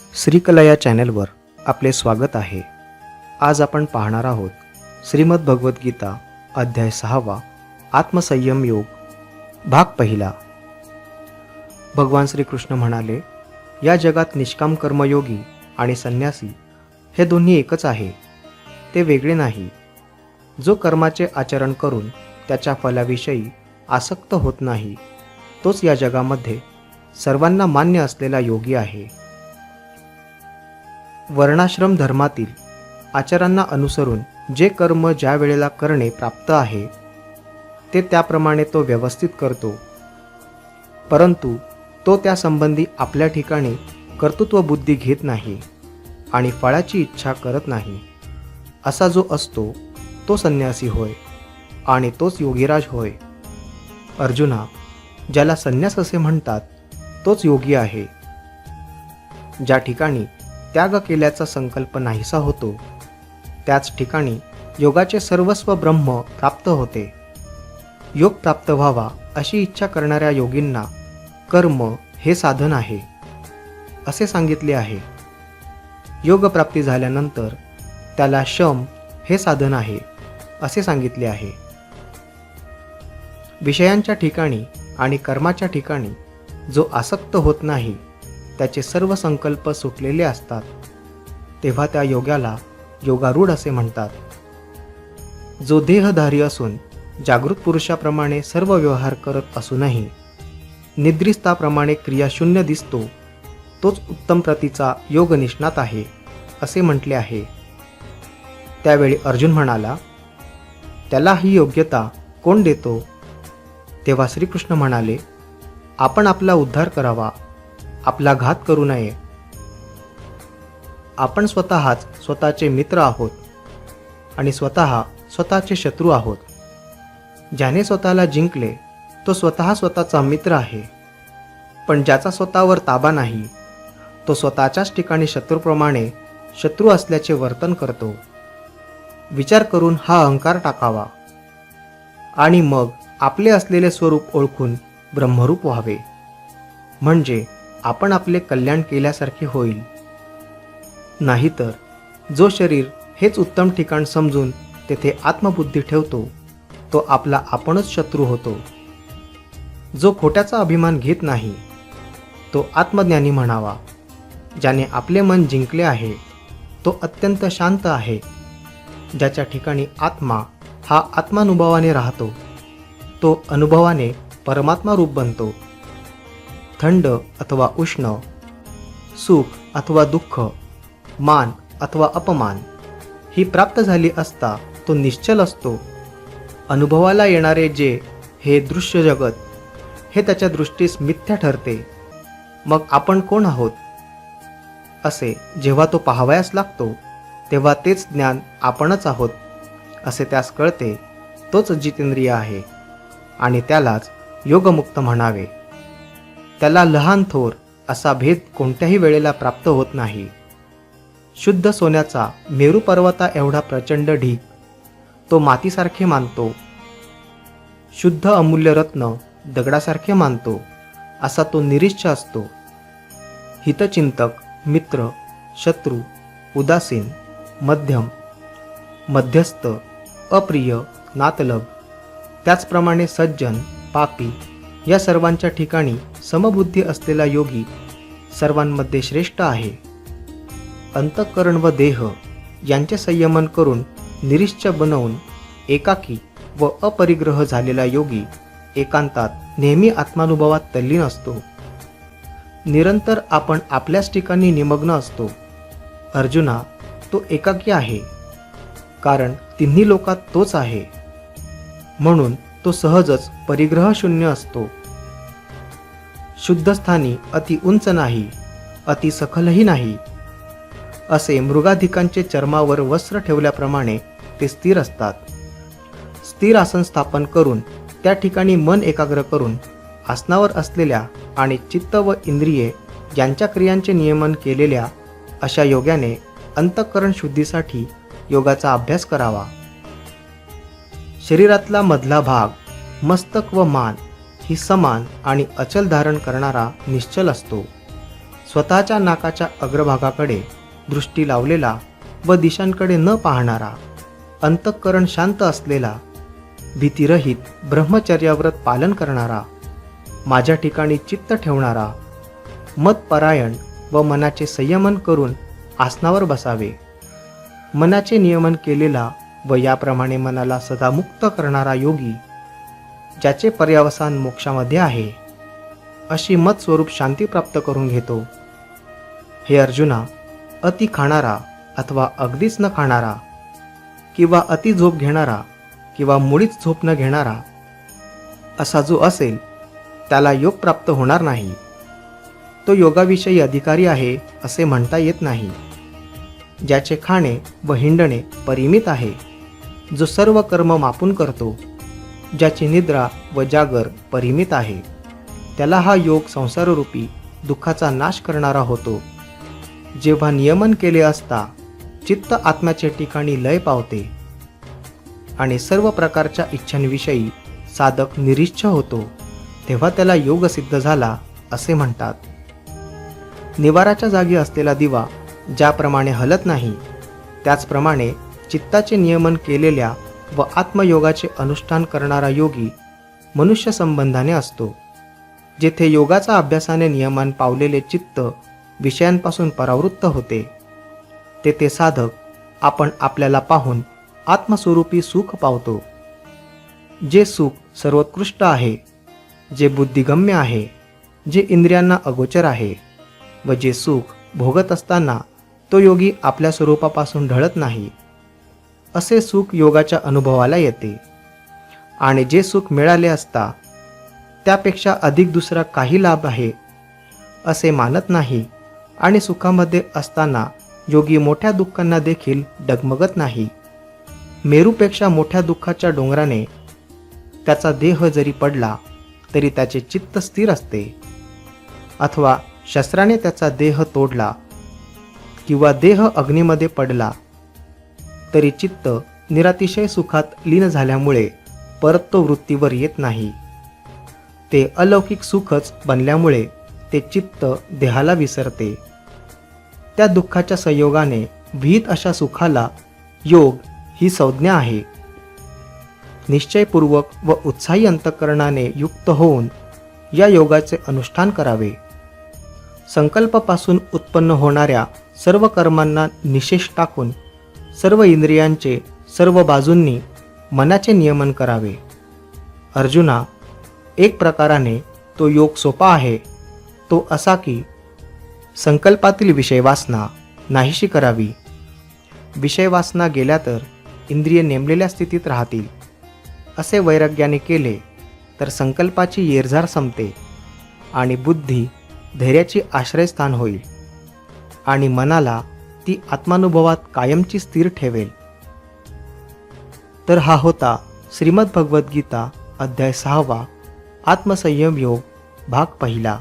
श्रीकला या चॅनलवर आपले स्वागत आहे। आज आपण पाहणार आहोत श्रीमद् भगवद्गीता अध्याय 6 आत्मसंयम योग भाग पहिला। भगवान श्रीकृष्ण म्हणाले, या जगात निष्काम कर्मयोगी आणि संन्यासी हे दोन्ही एकच आहे, ते वेगळे नाही। जो कर्माचे आचरण करून त्याच्या फलाविषयी आसक्त होत नाही, तोच या जगामध्ये सर्वांना मान्य असलेला योगी आहे। वर्णाश्रम धर्मातील आचारांना अनुसरून जे कर्म ज्या वेळेला करणे प्राप्त आहे ते त्याप्रमाणे तो व्यवस्थित करतो, परंतु तो त्यासंबंधी आपल्या ठिकाणी कर्तृत्व बुद्धी घेत नाही आणि फळाची इच्छा करत नाही। असा जो असतो तो संन्यासी होय आणि तोच योगीराज होय। अर्जुना, ज्याला संन्यास असे म्हणतात तोच योगी आहे। ज्या ठिकाणी त्याग केल्याचा संकल्प नाहीसा होतो त्याच ठिकाणी योगाचे सर्वस्व ब्रह्म प्राप्त होते। योग प्राप्त व्हावा अशी इच्छा करणाऱ्या योगींना कर्म हे साधन आहे असे सांगितले आहे। योग प्राप्ती झाल्यानंतर त्याला शम हे साधन आहे असे सांगितले आहे। विषयांच्या ठिकाणी आणि कर्माच्या ठिकाणी जो आसक्त होत नाही त्याचे सर्व संकल्प सुटलेले असतात, तेव्हा त्या योग्याला योगारूढ असे म्हणतात। जो देहधारी असून जागृत पुरुषाप्रमाणे सर्व व्यवहार करत असूनही निद्रिस्ताप्रमाणे क्रियाशून्य दिसतो, तोच उत्तम प्रतीचा योग निष्णात आहे असे म्हटले आहे। त्यावेळी अर्जुन म्हणाला, त्याला ही योग्यता कोण देतो? तेव्हा श्रीकृष्ण म्हणाले, आपण आपला उद्धार करावा, आपला घात करू नये। आपण स्वतःच स्वतःचे मित्र आहोत आणि स्वतःचे शत्रू आहोत। ज्याने स्वतःला जिंकले तो स्वतःचा मित्र आहे, पण ज्याचा स्वतःवर ताबा नाही तो स्वतःच्याच ठिकाणी शत्रूप्रमाणे शत्रू असल्याचे वर्तन करतो। विचार करून हा अहंकार टाकावा आणि मग आपले असलेले स्वरूप ओळखून ब्रह्मरूप व्हावे, म्हणजे आपण आपले कल्याण केल्यासारखे होईल। नाहीतर जो शरीर हेच उत्तम ठिकाण समजून तेथे आत्मबुद्धी ठेवतो तो आपला आपणच शत्रू होतो। जो खोट्याचा अभिमान घेत नाही तो आत्मज्ञानी म्हणावा। ज्याने आपले मन जिंकले आहे तो अत्यंत शांत आहे। ज्याच्या ठिकाणी आत्मा हा आत्मानुभवाने राहतो तो अनुभवाने परमात्मा रूप बनतो। थंड अथवा उष्ण, सुख अथवा दुःख, मान अथवा अपमान ही प्राप्त झाली असता तो निश्चल असतो। अनुभवाला येणारे जे हे दृश्य जगत हे त्याच्या दृष्टीस मिथ्या ठरते। मग आपण कोण आहोत असे जेव्हा तो पाहावयास लागतो तेव्हा तेच ज्ञान आपणच आहोत असे त्यास कळते, तोच जितेंद्रिय आहे आणि त्यालाच योगमुक्त म्हणावे। त्याला लहान थोर असा भेद कोणत्याही वेळेला प्राप्त होत नाही। शुद्ध सोन्याचा मेरू पर्वता एवढा प्रचंड ढीग तो मातीसारखे मानतो, शुद्ध अमूल्य रत्न दगडासारखे मानतो असा तो निरीच्छ असतो। हितचिंतक, मित्र, शत्रू, उदासीन, मध्यम, मध्यस्थ, अप्रिय, नातलग, त्याचप्रमाणे सज्जन, पापी या सर्वांच्या ठिकाणी समबुद्धी असलेला योगी सर्वांमध्ये श्रेष्ठ आहे। अंतःकरण व देह यांचे संयमन करून निरीच्छ बनवून एकाकी व अपरिग्रह झालेला योगी एकांतात नेहमी आत्मानुभवात तल्लीन असतो। निरंतर आपण आपल्याच ठिकाणी निमग्न असतो। अर्जुना, तो एकाकी आहे, कारण तिन्ही लोकात तोच आहे, म्हणून तो सहजच परिग्रह शून्य असतो। शुद्ध स्थानी अति उंच नाही, अति सखलही नाही, असे मृगाधिकांचे चर्मावर वस्त्र ठेवल्याप्रमाणे ते स्थिर असतात। स्थिर आसन स्थापन करून त्या ठिकाणी मन एकाग्र करून आसनावर असलेल्या आणि चित्त व इंद्रिये यांच्या क्रियांचे नियमन केलेल्या अशा योग्याने अंतःकरण शुद्धीसाठी योगाचा अभ्यास करावा। शरीरातला मधला भाग, मस्तक व मान ही समान आणि अचल धारण करणारा निश्चल असतो। स्वतःच्या नाकाच्या अग्रभागाकडे दृष्टी लावलेला व दिशांकडे न पाहणारा, अंतःकरण शांत असलेला, भीतिरहित ब्रह्मचर्याव्रत पालन करणारा, माझ्या ठिकाणी चित्त ठेवणारा, मतपरायण व मनाचे संयमन करून आसनावर बसावे. मनाचे नियमन केलेला व याप्रमाणे मनाला सदा मुक्त करणारा योगी, ज्याचे पर्यवसान मोक्षामध्ये आहे, अशी मतस्वरूप शांती प्राप्त करून घेतो. हे अर्जुना, अति खाणारा अथवा अगदीच न खाणारा, किंवा अति झोप घेणारा किंवा मुळीच झोप न घेणारा, असा जो असेल त्याला योग प्राप्त होणार नाही. तो योगाविषयी अधिकारी आहे असे म्हणता येत नाही. ज्याचे खाणे व हिंडणे परिमित आहे, जो सर्व कर्म मापून करतो, ज्याची निद्रा व जागर परिमित आहे, त्याला हा योग संसाररूपी दुःखाचा नाश करणारा होतो. जेव्हा नियमन केले असता चित्त आत्म्याचे ठिकाणी लय पावते आणि सर्व प्रकारच्या इच्छांविषयी साधक निरीच्छ होतो, तेव्हा त्याला योग सिद्ध झाला असे म्हणतात. निवाराच्या जागी असलेला दिवा ज्याप्रमाणे हलत नाही, त्याचप्रमाणे चित्ताचे नियमन केलेल्या व आत्मयोगाचे अनुष्ठान करणारा योगी मनुष्य संबंधाने असतो. जेथे योगाचा अभ्यासाने नियमन पावलेले चित्त विषयांपासून परावृत्त होते, तेथे साधक आपण आपल्याला पाहून आत्मस्वरूपी सुख पावतो. जे सुख सर्वोत्कृष्ट आहे, जे बुद्धिगम्य आहे, जे इंद्रियांना अगोचर आहे व जे सुख भोगत असताना तो योगी आपल्या स्वरूपापासून ढळत नाही, असे सुख योगाच्या अनुभवाला येते. आणि जे सुख मिळाले असता त्यापेक्षा अधिक दुसरा काही लाभ आहे असे मानत नाही, आणि सुखामध्ये असताना योगी मोठ्या दुःखांना देखील डगमगत नाही. मेरूपेक्षा मोठ्या दुःखाच्या डोंगराने त्याचा देह जरी पडला तरी त्याचे चित्त स्थिर असते, अथवा शस्त्राने त्याचा देह तोडला किंवा देह अग्नीमध्ये पडला तरी चित्त निरातिशय सुखात लीन झाल्यामुळे परत तो वृत्तीवर येत नाही. ते अलौकिक सुखच बनल्यामुळे ते चित्त देहाला विसरते. त्या दुःखाच्या संयोगाने भीत अशा सुखाला योग ही संज्ञा आहे. निश्चयपूर्वक व उत्साही अंतःकरणाने युक्त होऊन या योगाचे अनुष्ठान करावे. संकल्पापासून उत्पन्न होणाऱ्या सर्व कर्मांना निशेष टाकून सर्व इंद्रियांचे सर्व बाजूंनी मनाचे नियमन करावे. अर्जुना, एक प्रकाराने तो योग सोपा आहे, तो असा की संकल्पातील विषयवासना नाहीशी करावी. विषयवासना गेल्या तर इंद्रिय नेमलेल्या स्थितीत राहतील, असे वैराग्याने केले तर संकल्पाची येरझार संपते आणि बुद्धी धैर्याची आश्रयस्थान होईल आणि मनाला ती आत्मानुभवात कायमची स्थिर ठेवेल. तर हा होता श्रीमद् भगवद्गीता अध्याय 6 आत्मसंयम योग भाग 1.